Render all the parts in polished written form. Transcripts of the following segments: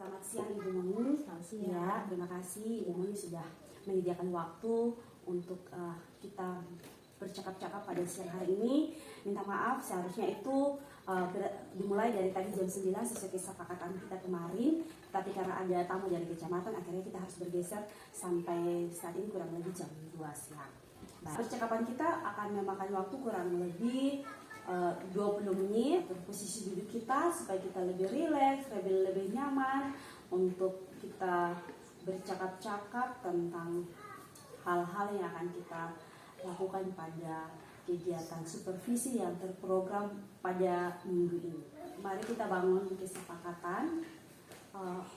Selamat siang Ibu Moni. Selamat siang. Ya, terima kasih Ibu Moni sudah menyediakan waktu untuk kita bercakap-cakap pada siang hari ini. Minta maaf, seharusnya itu dimulai dari tadi jam 9 sesuai kesepakatan kita kemarin. Tapi karena ada tamu dari kecamatan, akhirnya kita harus bergeser sampai saat ini kurang lebih jam 2 siang. Nah, percakapan kita akan memakan waktu kurang lebih 20 menit untuk posisi duduk kita supaya kita lebih rileks, lebih nyaman untuk kita bercakap-cakap tentang hal-hal yang akan kita lakukan pada kegiatan supervisi yang terprogram pada minggu ini. Mari kita bangun kesepakatan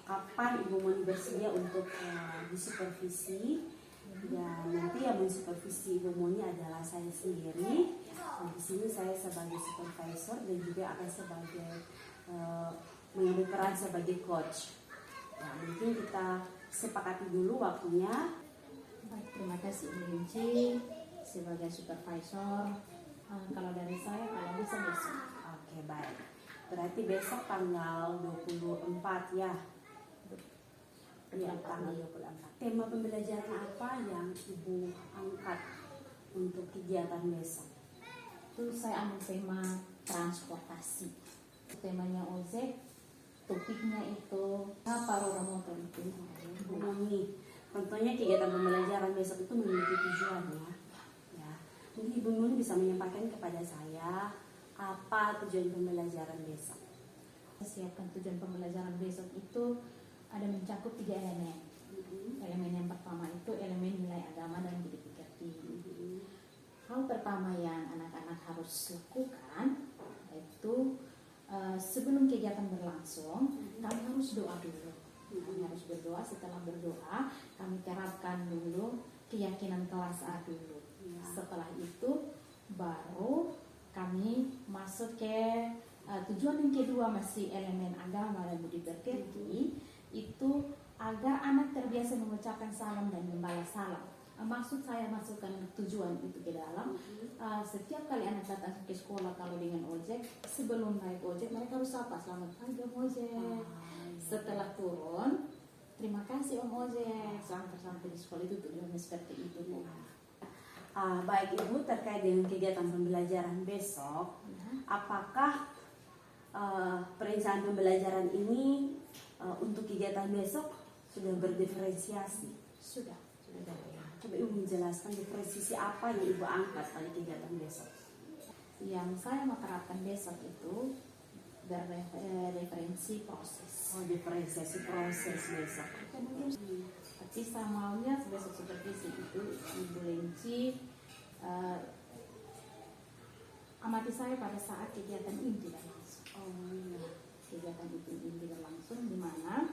kapan Ibu Moni bersedia untuk disupervisi. Dan nanti yang mensupervisi Ibu Moni adalah saya sendiri. Di sini saya sebagai supervisor dan juga akan sebagai mengambil peran sebagai coach. Nah, mungkin kita sepakati dulu waktunya. Baik, terima kasih Ibu Linci sebagai supervisor. Kalau dari saya, kalau bisa besok. Oke, baik. Berarti besok tanggal 24 ya. Iya, tanggal 24. Tema pembelajaran apa yang Ibu angkat untuk kegiatan besok? Itu saya ambil tema transportasi. Temanya ojek, topiknya itu apa roda motor itu. Ibu Moni, tentunya kegiatan pembelajaran besok itu memiliki tujuan ya. Mungkin Ibu Moni bisa menyampaikan kepada saya apa tujuan pembelajaran besok. Siapkan tujuan pembelajaran besok itu ada mencakup 3 elemen. Elemen yang pertama itu elemen nilai agama dan budi pekerti. Hal pertama yang anak-anak harus lakukan itu sebelum kegiatan berlangsung, kami harus doa dulu. Kami harus berdoa. Setelah berdoa, kami terapkan dulu keyakinan kelas A dulu. Setelah itu, baru kami masuk ke tujuan yang kedua, masih elemen agama dan budi pekerti. Itu agar anak terbiasa mengucapkan salam dan membalas salam. Maksud saya masukkan tujuan itu ke dalam setiap kali anak datang ke sekolah kalau dengan ojek, sebelum naik ojek mereka harus sapa, selamat pagi Om Ojek. Setelah turun, terima kasih Om Ojek, sampai di sekolah itu tujuannya seperti itu. Baik Ibu, terkait dengan kegiatan pembelajaran besok, apakah perencanaan pembelajaran ini untuk kegiatan besok sudah berdiferensiasi? Sudah. Coba Ibu menjelaskan diferensiasi apa yang Ibu angkat pada kegiatan besok. Yang saya mau terapkan besok itu referensi proses. Diferensiasi proses besok. Tapi saya maunya besok supervisi itu Ibu Lenci amati saya pada saat kegiatan inti berlangsung. Kegiatan inti berlangsung di mana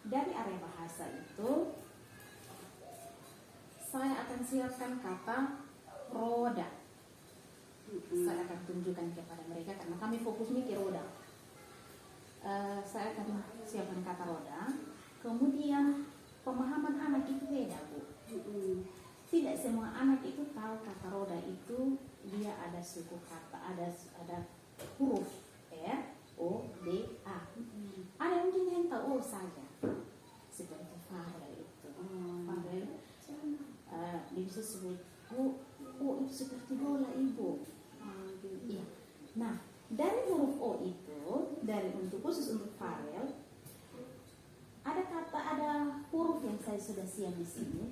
dari area bahasa itu saya akan siapkan kata roda. Saya akan tunjukkan kepada mereka karena kami fokusnya ke roda. Saya akan siapkan kata roda. Kemudian pemahaman anak itu beda, Bu. Tidak semua anak itu tahu kata roda itu dia ada suku kata, ada huruf R, O, D, A. Ada mungkin yang tahu O saja. Seperti Farel itu. Farel dia bisa sebut O itu seperti bola Ibu. Iya. Nah, dari huruf O itu, untuk khusus untuk Farel, ada huruf yang saya sudah siap di sini.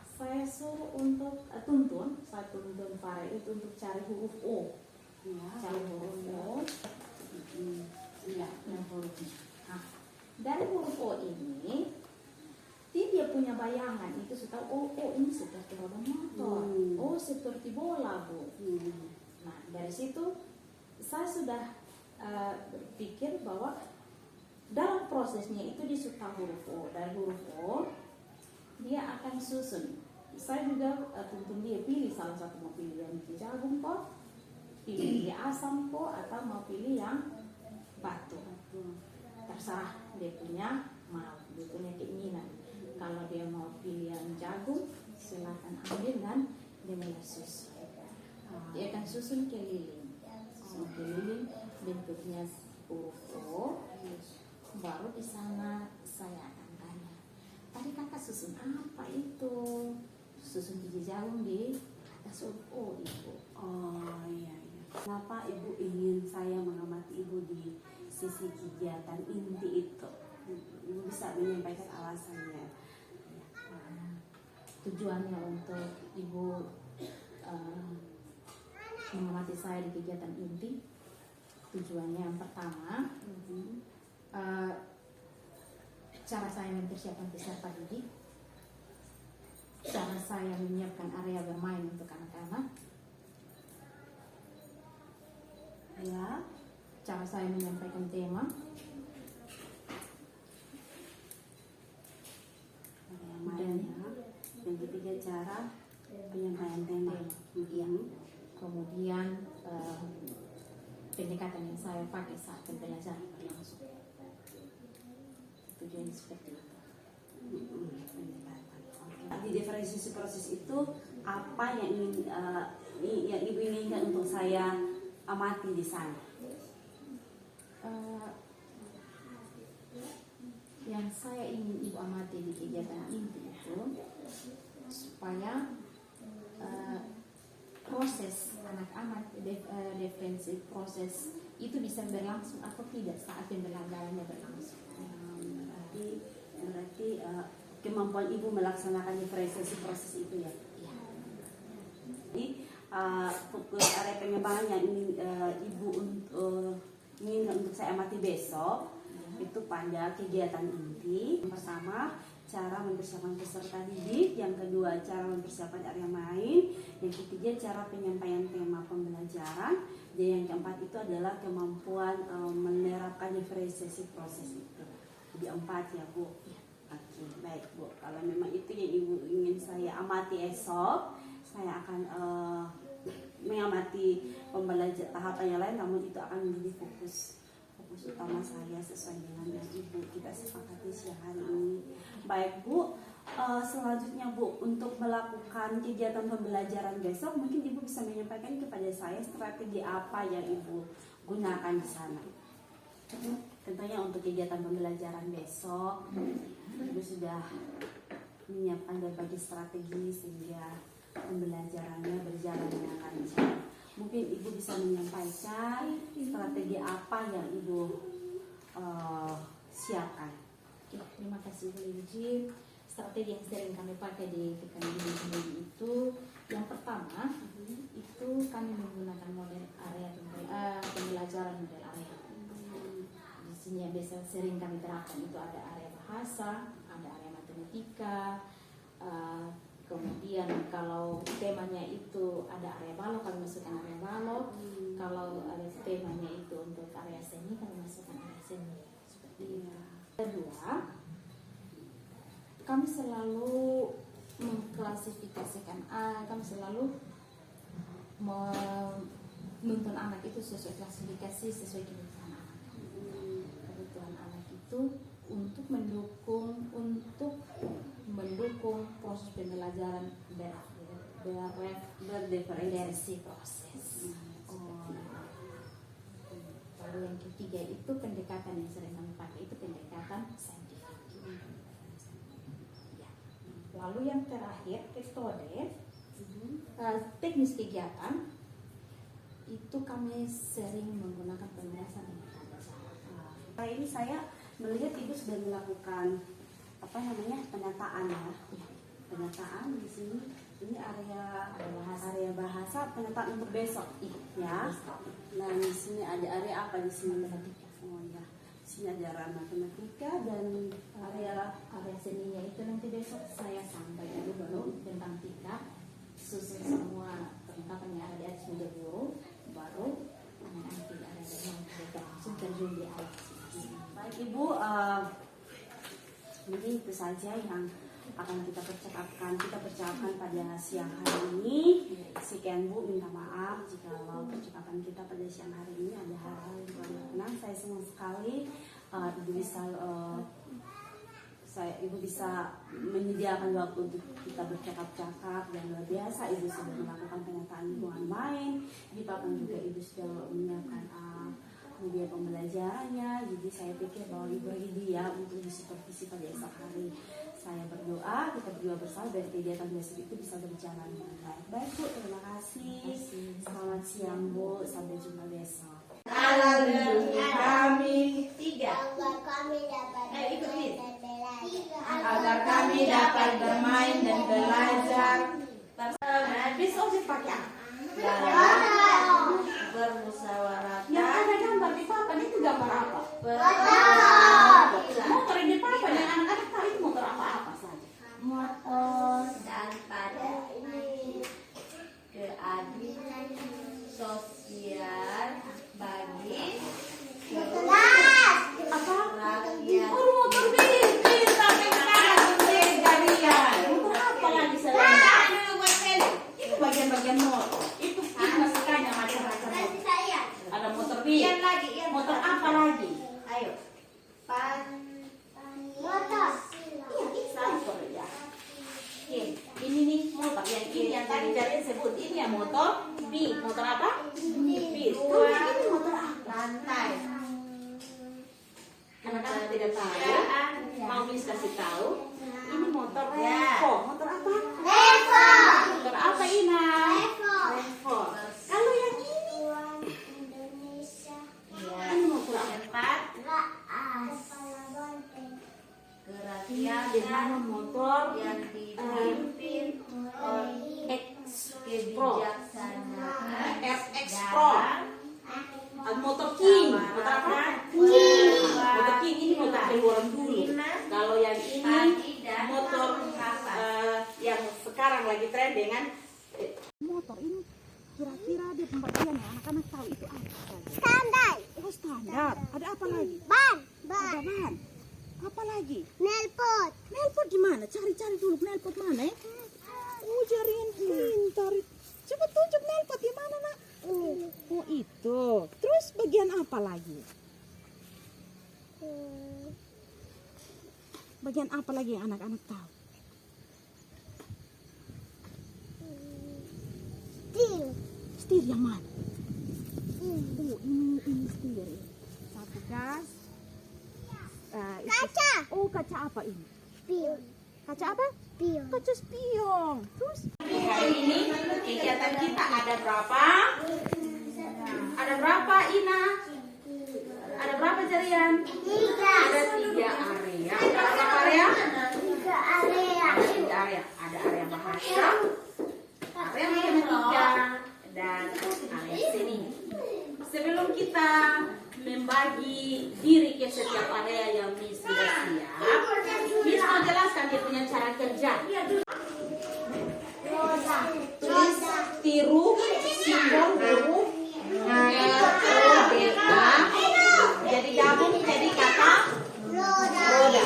Saya suruh untuk tuntun Farel itu untuk cari huruf O. Cari huruf O. Iya, hurufnya. Nah, dari huruf O ini, dia punya bayangan itu sudah oh ini seperti roda motor, oh seperti bola Bu. Nah dari situ saya sudah berpikir bahwa dalam prosesnya itu disuka huruf O. Dari huruf O dia akan susun. Saya juga tuntun dia pilih salah satu, mau pilih yang jagung po, pilih dia asam po, atau mau pilih yang batu. Terserah dia punya mau, dia punya keinginan. Kalau dia mau pilih yang jagung, silakan ambil dan dia mulai susun. Dia akan susun keliling. Bentuknya huruf O. baru di sana saya akan tanya, tadi kakak susun apa itu? Susun gigi jarum di atas huruf O, Ibu. Oh iya, iya. Kenapa Ibu ingin saya mengamati Ibu di sisi kegiatan inti itu? Ibu bisa menyampaikan alasannya. Tujuannya untuk Ibu mengamati saya di kegiatan inti, tujuannya yang pertama, cara saya mempersiapkan peserta didik, cara saya menyiapkan area bermain untuk anak-anak, Ya, cara saya menyampaikan tema, ada yang mainnya. Yang ketiga cara penyampaian tema. Iya. Kemudian pendekatan yang saya pakai saat pembelajaran berlangsung. Tujuannya seperti itu. Di diferensiasi proses itu apa yang yang Ibu inginkan untuk saya amati di sana? Yang saya ingin Ibu amati di kegiatan inti itu supaya proses anak-anak defensi proses itu bisa berlangsung atau tidak saat pembelajarannya berlangsung. Berarti kemampuan Ibu melaksanakan diferensiasi proses itu ya. Ya. Jadi fokus area pengembangan yang ingin Ibu ingin untuk saya amati besok itu pada kegiatan inti. Yang pertama, cara mempersiapkan peserta didik. Yang kedua, cara mempersiapkan area main. Yang ketiga, cara penyampaian tema pembelajaran. Dan yang keempat itu adalah kemampuan menerapkan diferensiasi proses itu. Jadi 4 ya Bu. Oke, baik Bu. Kalau memang itu yang Ibu ingin saya amati esok, saya akan mengamati pembelajaran tahapan yang lain, namun itu akan menjadi fokus utama saya sesuai dengan yang Ibu kita sepakati siang hari ini. Baik Bu, selanjutnya Bu, untuk melakukan kegiatan pembelajaran besok, mungkin Ibu bisa menyampaikan kepada saya strategi apa yang Ibu gunakan di sana. Tentunya untuk kegiatan pembelajaran besok, Ibu sudah menyiapkan berbagai strategi sehingga pembelajarannya berjalan dengan lancar. Mungkin Ibu bisa menyampaikan strategi apa yang Ibu siapkan. Oke, terima kasih Bu Liji. Strategi yang sering kami pakai di Teknik itu, yang pertama itu kami menggunakan model area pembelajaran model area. Di sini yang biasa sering kami terapkan itu ada area bahasa, ada area matematika. Kemudian kalau temanya itu ada area balok, kami masukkan area balok. Kalau ada temanya itu untuk area seni, kami masukkan area seni. Seperti itu. Kedua, kami selalu mengklasifikasikan, kami selalu menuntun anak itu sesuai klasifikasi, sesuai kebutuhan anak. Kebutuhan anak itu untuk mendukung proses pembelajaran berdiferensiasi proses. Lalu yang ketiga itu pendekatan yang sering kami pakai itu pendekatan saintifik. Ya. Lalu yang terakhir metode teknis kegiatan itu kami sering menggunakan pembahasan yang Hari ini saya melihat Ibu sudah melakukan penataan ya. Penataan di sini ini area bahasa penataan untuk besok ya. Nah, di sini ada area apa di sini? Oh ya. Di sini ada area matematika dan area seninya itu nanti besok saya sampaikan dulu baru tentang tingkat susun semua perlengkapan yang ada di atas meja guru, baru nanti ada yang langsung terjun di alat. Baik Ibu, mungkin itu saja yang akan kita percakapkan pada siang hari ini. Sekian Bu, minta maaf jika percakapan kita pada siang hari ini ada hal-hal yang kurang berkenan. Saya senang sekali Ibu bisa menyediakan waktu untuk kita bercakap-cakap, dan luar biasa Ibu sudah melakukan penataan lingkungan main. Di papan juga Ibu sudah menyiapkan media pembelajarannya. Jadi saya pikir bahwa diberi dia untuk disupervisi pada esok hari. Saya berdoa, kita berdoa bersama dari kegiatan besok itu bisa berjalan dengan baik. Baik Bu, terima kasih. Selamat siang Bu, sampai jumpa besok. Allah kami Agar kami dapat ikutin. agar kami dapat bermain dan belajar. Besok dipakai dalam bermusyawarah. Yang ada gambar di papan itu gambar apa? Motor yang di papan yang anak-anak tahu itu motor apa saja? motor dan pada keadilan sosial bagi Apa? rakyat. Oh, motor bis sampai sekarang jadian. Motor apa lagi selain itu bagian-bagian motor. Itu masukannya macam-macam. Ada motor bis. Motor apa lagi? Ayo. Motor. Iya, itu motor ya. Oke, ini nih motor yang ini yang tadi Jarian sebut ini ya motor bis. Motor apa? Bis. Kalau yang ini motor apa? Lantai. Anak-anak tidak tahu. Mau Miss kasih tahu. Ini motor Ya. Revo. Motor apa? Motor apa Ina? Revo. Kalau yang ini, ini motor apa? Tempat Di mana kerakyatan motor yang dipimpin oleh X Pro, kebijaksanaan RX Pro. Motor King. Motor apa? Motor King ini motor keluaran dulu. Kalau yang ini motor yang sekarang lagi tren dengan motor ini kira-kira dia pembagian ya anak-anak tahu itu apa? Standar. Oh standar. Ada apa lagi? Ban. Ada ban. Apa lagi? Nelpot. Nelpot di mana? Cari-cari dulu nelpot mana ya? Oh Jarian pintar. Coba tunjuk nelpot di mana nak? Oh itu. Terus bagian apa lagi? Bagian apa lagi yang anak-anak tahu? Steel. Setir yang mana? Oh ini setir. Satu gas. Kaca. Oh kaca apa ini? Spion. Kaca apa? Spion. Kaca spion. Terus hari ini kegiatan kita ada berapa? Ada berapa Ina? Ada berapa Jarian? 3. Ada 3 area. Ada berapa area? 3 area. Ada 3 area. Ada area bahasa, area matematika, dan area seni. Sebelum kita membagi diri ke setiap area yang Miss sudah siap, Miss mau jelaskan dia punya cara kerja. Tulis tiru simbol huruf RODA, jadi gabung jadi kata roda.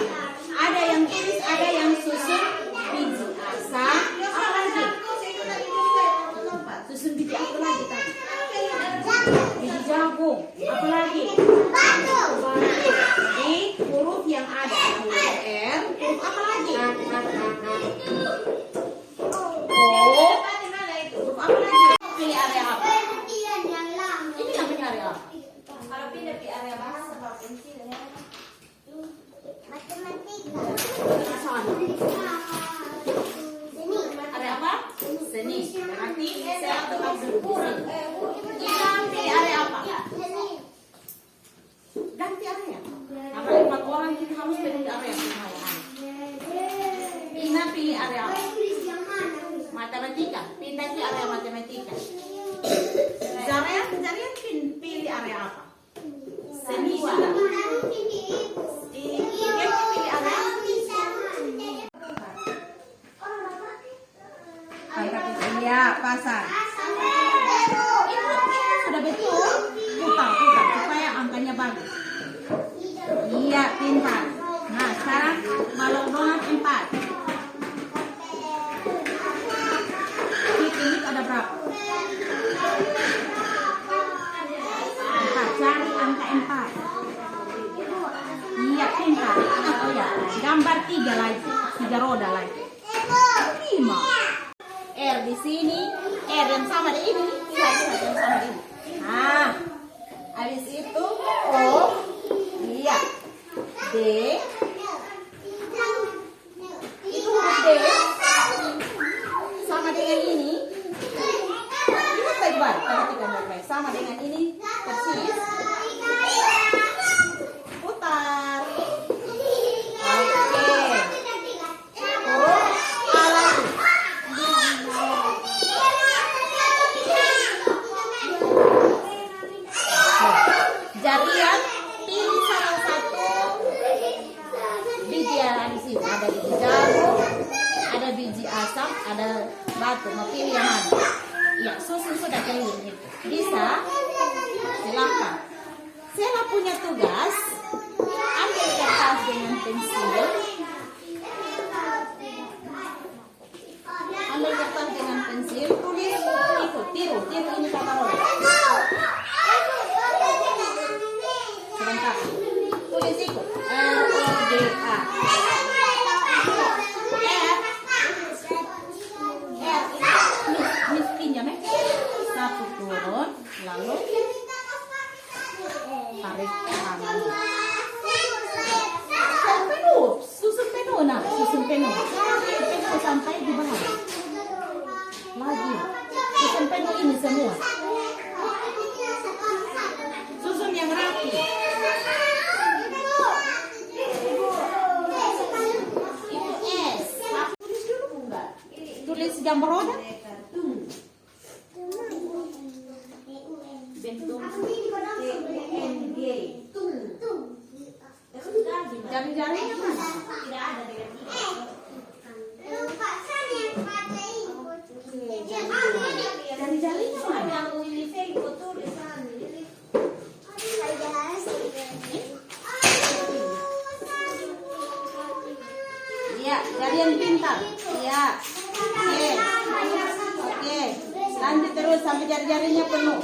Ada yang tulis, ada yang susun biji asa. Apa lagi? Susun biji apa lagi tadi? Biji jagung. Apa lagi? Batu. Jadi huruf yang ada huruf R, huruf apa lagi? O. Huruf apa lagi? Pilih area apa? Penelitian yang lama. Ini namanya area apa? Kalau pindah di area bahasa kalau pensil ya. Matematika. Sana. Seni. Area apa? Seni. Berarti saya tetap duduk di sini. Kita pilih area apa? Seni. Ganti area. Karena 4 orang kita harus pilih area semua. Ina pilih area apa? Tulis yang mana? Matematika. Pindah ke area matematika. Jarian pilih area apa? Seni sudah. Pilih area. Iya, pasang. Sudah betul. Putar supaya angkanya bagus. Iya, pintar. Nah, sekarang malongan 4. Hitung ada berapa? 4. Cari angka 4. Iya, pintar. Oh ya, gambar 3 lagi. 3 roda lagi. 5. R di sini. R yang sama di ini. Yang sama di ini. Nah, habis itu D. Itu huruf D sama dengan ini. Lihat baik-baik, perhatikan baik-baik. Sama dengan ini persis. Putar. Oke. Huruf A lagi. Jarian pilih salah satu biji yang ada di sini. Ada biji jagung, ada biji asam, ada batu. Mau pilih yang mana? Ya, susun sudah keliling. Bisa? Silakan. Saya punya tugas. Ambil kertas dengan pensil. Ambil kertas dengan pensil. Tulis ikut. Tiru ini kata roda. Sebentar. Tulis ikut. LODA. Miss pinjam ya. Satu turun, lalu tarik tangan. Susun penuh, nah, susun penuh. Penuh sampai di bawah. Lagi. Susun penuh ini semua. Susun yang rapi. Itu S. Tulis dulu enggak? Tulis gambar roda. Bentuk jari-jarinya mana? Tidak ada dengan Jari-jarinya mana? Iya, jarian pintar. Iya. Oke. Oke. Lanjut terus sampai jari-jarinya penuh.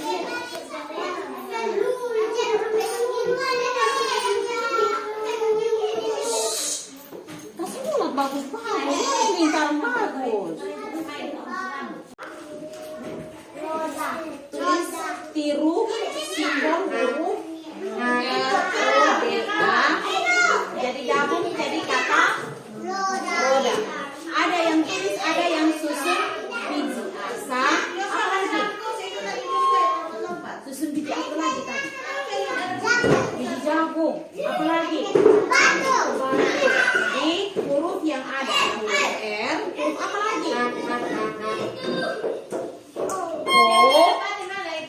Kasih mulut bagus-bagus. Pintar bagus. Tulis tiru simbol huruf LODA. Jadi gabung jadi kata roda. Ada yang tulis, ada yang susun biji asam. Apa lagi? Susun biji apa lagi tadi? Biji jagung. Apa lagi? Batu. Jadi huruf yang ada huruf R. Huruf apa lagi?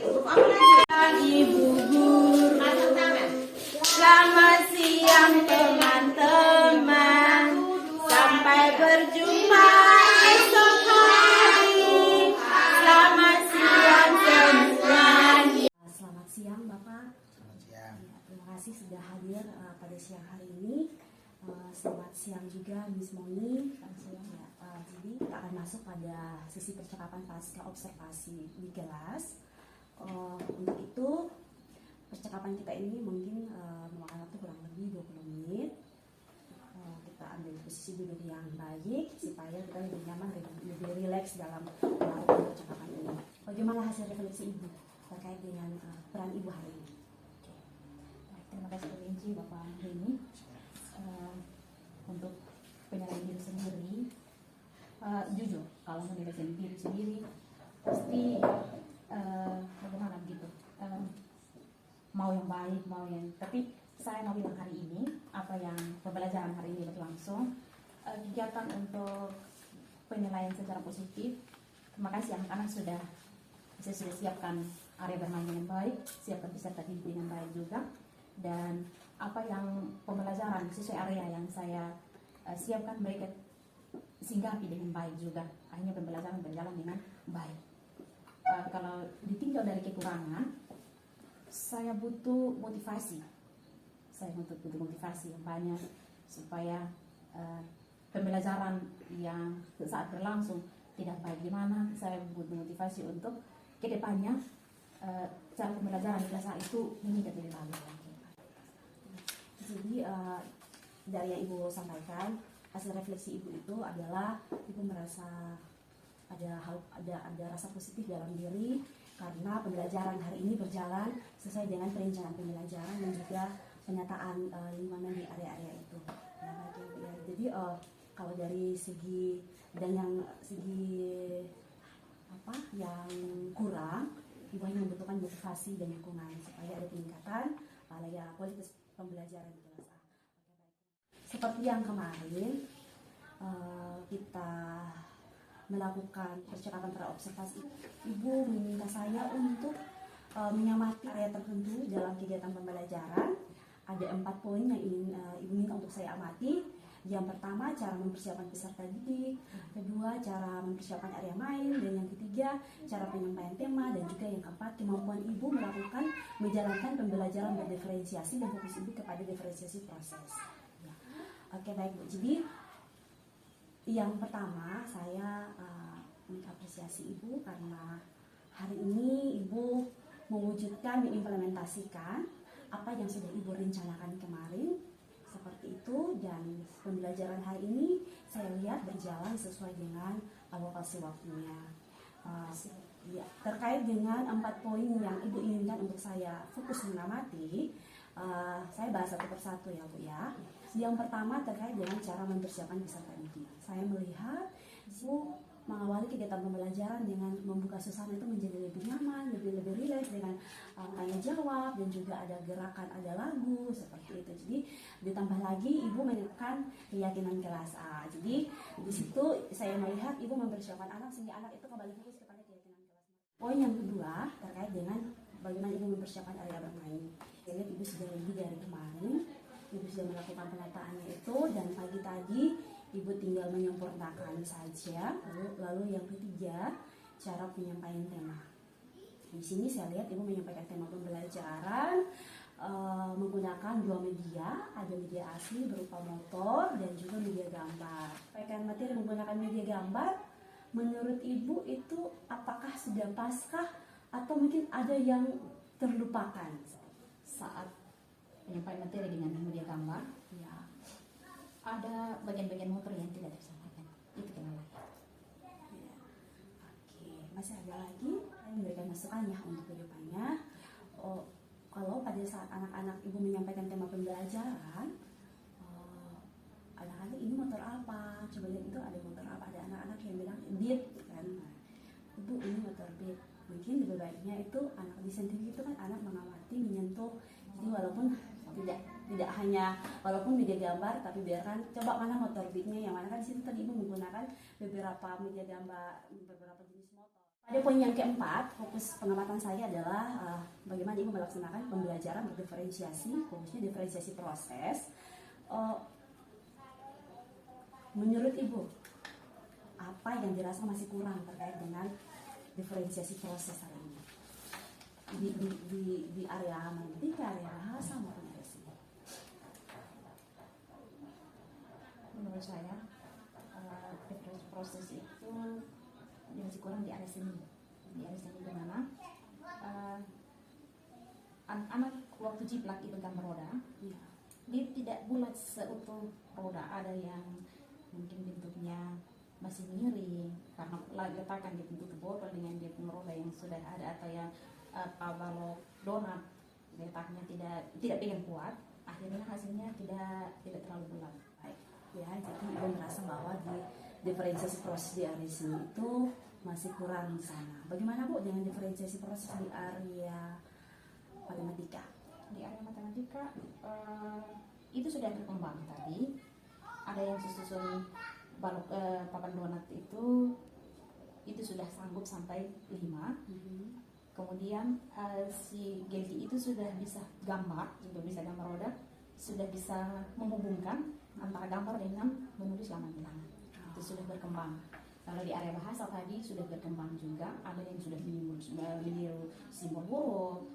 Huruf apa lagi? Ibu guru. Selamat siang teman-teman. Sampai berjumpa esok hari. Selamat siang semuanya. Selamat siang Bapak. Selamat siang. Ya, terima kasih sudah hadir pada siang hari ini. Selamat siang juga Miss Moni. Ya, jadi kita akan masuk pada sesi percakapan pasca observasi di kelas. Untuk itu percakapan kita ini mungkin memakan waktu kurang lebih 20 menit. Kita ambil posisi duduk yang baik supaya kita lebih nyaman, lebih rileks dalam melakukan percakapan ini. Bagaimana hasil refleksi Ibu terkait dengan peran Ibu hari ini? Oke. Baik, terima kasih Bu Inci, Bapak Heni. Untuk penilaian diri sendiri, jujur kalau menilai diri sendiri pasti bagaimana begitu, mau yang baik, mau yang, tapi saya mau bilang hari ini apa yang pembelajaran hari ini berlangsung, kegiatan untuk penilaian secara positif. Terima kasih anak-anak saya sudah siapkan area bermain dengan baik, siapkan peserta didik dengan baik juga, dan apa yang pembelajaran sesuai area yang saya siapkan mereka singgapi dengan baik juga. Akhirnya pembelajaran berjalan dengan baik. Kalau ditinggal dari kekurangan, saya butuh motivasi. Saya butuh motivasi yang banyak supaya pembelajaran yang saat berlangsung tidak baik gimana. Saya butuh motivasi untuk kedepannya cara pembelajaran di kelas A itu meningkat lebih bagus. Jadi dari yang Ibu sampaikan, hasil refleksi Ibu itu adalah Ibu merasa ada rasa positif dalam diri karena pembelajaran hari ini berjalan sesuai dengan perencanaan pembelajaran dan juga penataan lingkungan di area-area itu. Ya, baik ya, Bu, ya. Jadi kalau dari segi dan yang segi apa yang kurang, Ibu hanya membutuhkan motivasi dan dukungan supaya ada peningkatan kualitas pembelajaran di kelas A. Oke, baik. Seperti yang kemarin kita melakukan percakapan terobservasi, Ibu meminta saya untuk mengamati area tertentu dalam kegiatan pembelajaran. Ada 4 poin yang ingin Ibu minta untuk saya amati. Yang pertama, cara mempersiapkan peserta didik. Kedua, cara mempersiapkan area main. Dan yang ketiga, cara penyampaian tema. Dan juga yang keempat, kemampuan Ibu melakukan menjalankan pembelajaran berdiferensiasi dan fokus Ibu kepada diferensiasi proses. Ya. Oke, baik Bu. Jadi yang pertama, saya mengapresiasi Ibu karena hari ini Ibu mewujudkan, mengimplementasikan apa yang sudah Ibu rencanakan kemarin. Seperti itu, dan pembelajaran hari ini saya lihat berjalan sesuai dengan alokasi waktunya. Ya, terkait dengan 4 poin yang Ibu inginkan untuk saya fokus mengamati, saya bahas satu persatu ya Bu ya. Yang pertama terkait dengan cara mempersiapkan peserta didik. Saya melihat Ibu mengawali kegiatan pembelajaran dengan membuka suasana itu menjadi lebih nyaman, lebih rileks dengan tanya jawab, dan juga ada gerakan, ada lagu seperti itu. Jadi ditambah lagi Ibu menekan keyakinan kelas A. Jadi di situ saya melihat Ibu mempersiapkan anak sehingga anak itu kembali fokus kepada keyakinan kelas. Poin yang kedua terkait dengan bagaimana Ibu mempersiapkan area bermain. Saya lihat Ibu sudah lebih dari kemarin. Ibu sudah melakukan penataannya itu, dan pagi tadi Ibu tinggal menyempurnakan saja. Lalu yang ketiga, cara penyampaian tema. Di sini saya lihat Ibu menyampaikan tema pembelajaran menggunakan 2 media, ada media asli berupa motor dan juga media gambar. Sampaikan materi menggunakan media gambar, menurut Ibu itu apakah sudah paskah atau mungkin ada yang terlupakan? Saat penyampaian materi dengan media gambar, Ya. ada bagian-bagian motor yang tidak tersampaikan. Itu kendala. Ya. Oke, masih ada lagi saya memberikan masukan ya untuk kedepannya. Kalau pada saat anak-anak Ibu menyampaikan tema pembelajaran, anak-anak ini motor apa? Coba lihat itu ada motor apa? Ada anak-anak yang bilang beat kan? Nah, Ibu ini motor beat. Mungkin lebih baiknya itu anak dissenting itu kan anak mengamati, menyentuh. Jadi walaupun tidak hanya walaupun media gambar, tapi biarkan coba mana motor beatnya yang mana, kan di situ tadi Ibu menggunakan beberapa media gambar, beberapa jenis motor. Pada poin yang keempat, fokus pengamatan saya adalah bagaimana Ibu melaksanakan pembelajaran berdiferensiasi, fokusnya diferensiasi proses. Menurut Ibu, apa yang dirasa masih kurang terkait dengan diferensiasi proses hari ini di area matematika, area bahasa maupun area seni? Menurut saya, diferensiasi proses itu masih kurang di area seni. Di area seni di mana anak-anak waktu jiplak itu gambar roda, Ya. dia tidak bulat seutuh roda. Ada yang mungkin bentuknya masih miring karena letakkan di bentuk botol dengan dia punya roda yang sudah ada, atau yang balok donat letaknya tidak pegang kuat, akhirnya hasilnya tidak terlalu bulat. Baik. Ya, jadi Ibu merasa bahwa di diferensiasi proses di area seni itu masih kurang di sana. Bagaimana Bu dengan diferensiasi proses di area matematika? Di area matematika itu sudah berkembang tadi. Ada yang susun balok papan donat itu sudah sanggup sampai 5. Kemudian si Gelti itu sudah bisa gambar, juga bisa gambar roda, sudah bisa menghubungkan antara gambar dengan menulis laman bilangan. Itu sudah berkembang. Kalau di area bahasa tadi sudah berkembang juga, ada yang sudah meniru simbol huruf,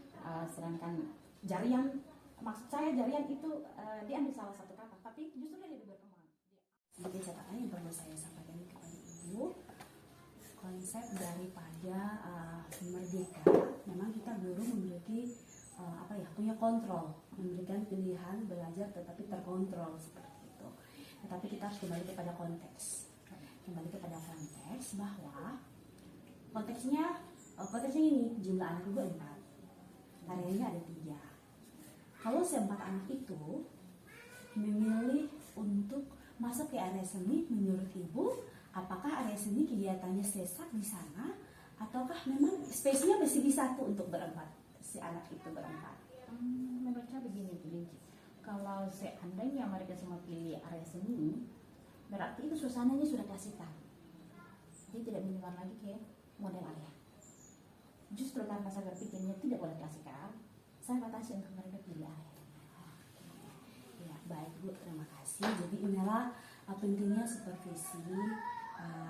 sedangkan jarian, maksud saya jarian itu diambil salah satu kata, tapi justru dia lebih berkembang. Sebagai catatan yang perlu saya sampaikan kepada Ibu, konsep daripada merdeka, memang kita guru memiliki punya kontrol, memberikan pilihan belajar tetapi terkontrol seperti itu. Tetapi kita harus kembali kepada konteks, bahwa konteksnya ini jumlah anak Ibu 4, areanya ada 3. kalau seempat anak itu memilih untuk masuk ke area seni, menurut ibu, apakah area seni kegiatannya sesak di sana, ataukah memang space-nya masih bisa tuh untuk berempat, si anak itu berempat? Menurut saya begini, Bu Linci. Kalau seandainya mereka semua pilih area seni, berarti itu suasananya sudah kasihkan. Dia tidak menyebar lagi ke model area. Justru karena saya berpikirnya tidak boleh kasihkan, saya batasi untuk mereka pilih area. Ya, baik Bu, terima kasih. Jadi inilah pentingnya supervisi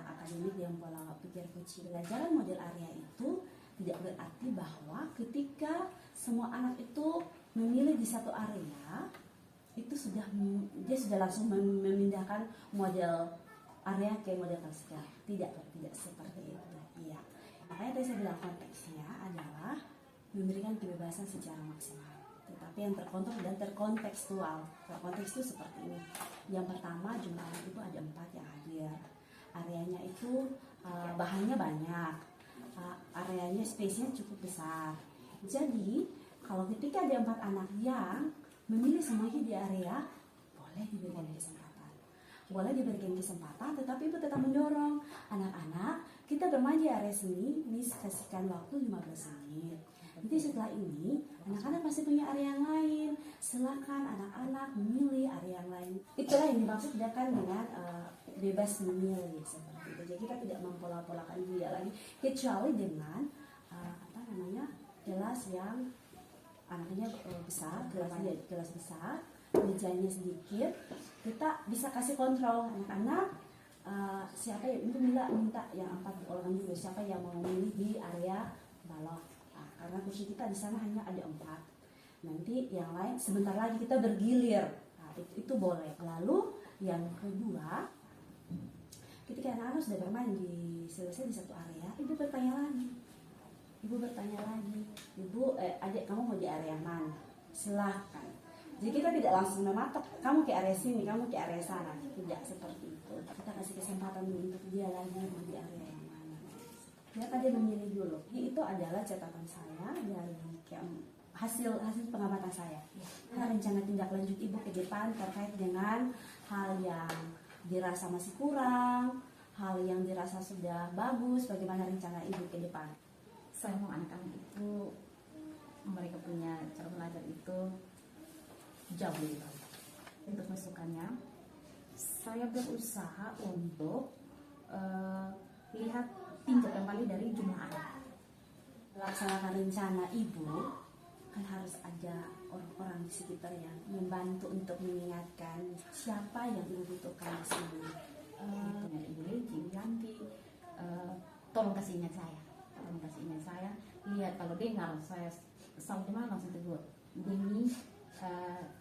akademik yang pola pikir kunci pelajaran model area itu tidak berarti bahwa ketika semua anak itu memilih di satu area itu dia sudah langsung memindahkan model area ke model klasikal. Tidak seperti itu. Iya. Makanya tadi saya bilang konteksnya adalah memberikan kebebasan secara maksimal, tetapi yang terkontrol dan terkontekstual. Konteks itu seperti ini. Yang pertama, jumlah anak itu ada 4 yang hadir. Areanya itu bahannya banyak. Areanya space-nya cukup besar. Jadi kalau ketika ada 4 anak yang memilih semuanya di area, boleh diberikan kesempatan, tetapi ibu tetap mendorong anak-anak kita bermain di area seni, ini kasihkan waktu 15 menit. Nanti setelah ini anak-anak masih punya area yang lain, silakan anak-anak memilih area yang lain. Itulah yang dimaksud dengan bebas memilih seperti itu. Jadi kita tidak mempola-polakan dia lagi, kecuali dengan kelas yang anaknya besar, kelas besar, mejanya sedikit, kita bisa kasih kontrol anak-anak. Siapa yang itu minta yang 4 orang juga, siapa yang mau memilih di area balok. Karena kursi kita di sana hanya ada 4. Nanti yang lain sebentar lagi kita bergilir. Itu boleh. Lalu yang kedua, ketika anak-anak sudah bermain selesai di satu area, ibu bertanya lagi. Adik kamu mau di area mana? Silahkan. Jadi kita tidak langsung mematok, kamu ke area sini, kamu ke area sana. Tidak seperti itu. Kita kasih kesempatan untuk dia lagi mau di area yang mana. Dia tadi memilih dulu. Itu adalah catatan saya dari hasil pengamatan saya. Rencana tindak lanjut ibu ke depan terkait dengan hal yang dirasa masih kurang, hal yang dirasa sudah bagus, bagaimana rencana ibu ke depan. Saya mau anak-anak itu mereka punya cara belajar itu jauh lebih baik. Untuk masukannya, saya berusaha untuk lihat tinjau kembali dari jumlah anak. Melaksanakan rencana ibu kan harus ada orang-orang di sekitar yang membantu untuk mengingatkan siapa yang ibu butuhkan di sini. Ibu Leci, Yanti, tolong kasih ingat saya. Lihat kalau dengar saya sama dimana langsung tegur. Demi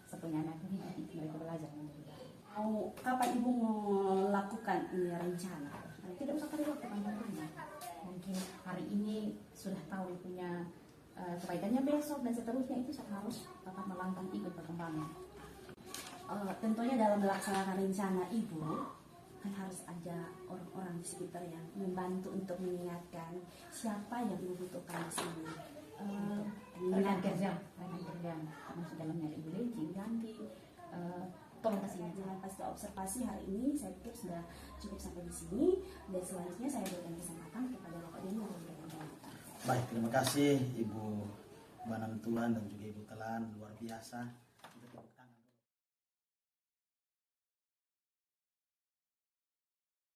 sepunya anak didik mereka belajar menjadi baik. Kapan ibu mau lakukan ini rencana? Tidak usah cari waktu panjang-panjang. Mungkin hari ini sudah tahu punya kebaikannya, besok dan seterusnya itu saya harus tetap melangkah ikut perkembangan. Tentunya dalam melaksanakan rencana ibu kan harus ada orang-orang di sekitar yang membantu untuk mengingatkan siapa yang ibu butuhkan di sini. Rekan kerja masuk dalamnya Ibu Leci, Ganti, tolong kasih ingat. Dengan pasca observasi hari ini saya pikir sudah cukup sampai di sini, dan selanjutnya saya berikan kesempatan kepada Bapak Deni yang memberikan jawaban. Baik, terima kasih Ibu Banang Tuhan dan juga Ibu Telan, luar biasa.